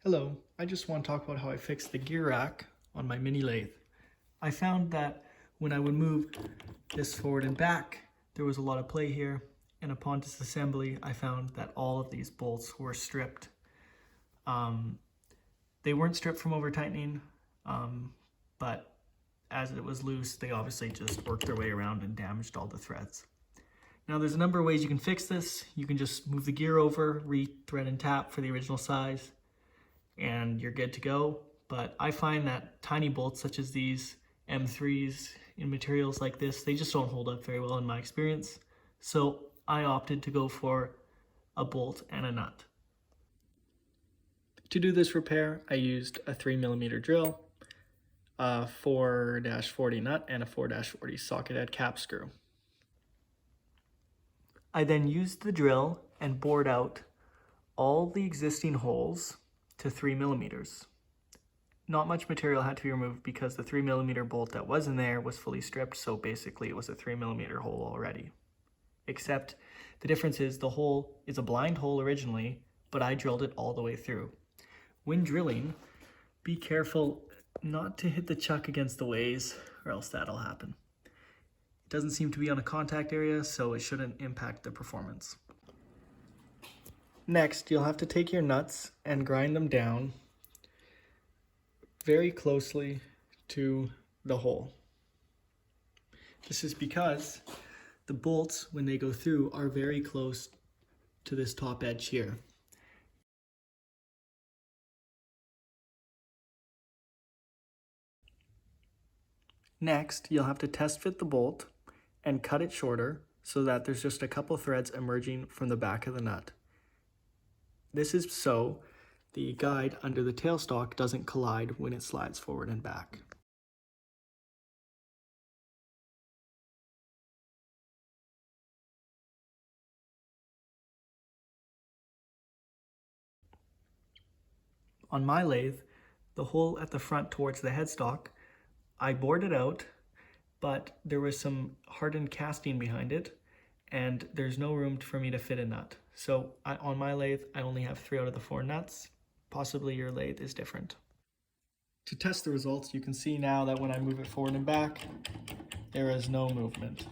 Hello, I just want to talk about how I fixed the gear rack on my mini lathe. I found that when I would move this forward and back, there was a lot of play here, and upon disassembly, I found that all of these bolts were stripped. They weren't stripped from over tightening, but as it was loose, they obviously just worked their way around and damaged all the threads. Now there's a number of ways you can fix this. You can just move the gear over, re-thread and tap for the original size, and you're good to go. But I find that tiny bolts such as these M3s in materials like this, they just don't hold up very well in my experience. So I opted to go for a bolt and a nut. To do this repair, I used a 3mm drill, a 4-40 nut, and a 4-40 socket head cap screw. I then used the drill and bored out all the existing holes to 3mm. Not much material had to be removed because the 3mm bolt that was in there was fully stripped, so basically it was a 3mm hole already. Except the difference is the hole is a blind hole originally, but I drilled it all the way through. When drilling, be careful not to hit the chuck against the ways, or else that'll happen. It doesn't seem to be on a contact area, so it shouldn't impact the performance. Next, you'll have to take your nuts and grind them down very closely to the hole. This is because the bolts, when they go through, are very close to this top edge here. Next, you'll have to test fit the bolt and cut it shorter so that there's just a couple threads emerging from the back of the nut. This is so the guide under the tailstock doesn't collide when it slides forward and back. On my lathe, the hole at the front towards the headstock, I bored it out, but there was some hardened casting behind it, and there's no room for me to fit a nut. So on my lathe, I only have 3 out of the 4 nuts. Possibly your lathe is different. To test the results, you can see now that when I move it forward and back, there is no movement.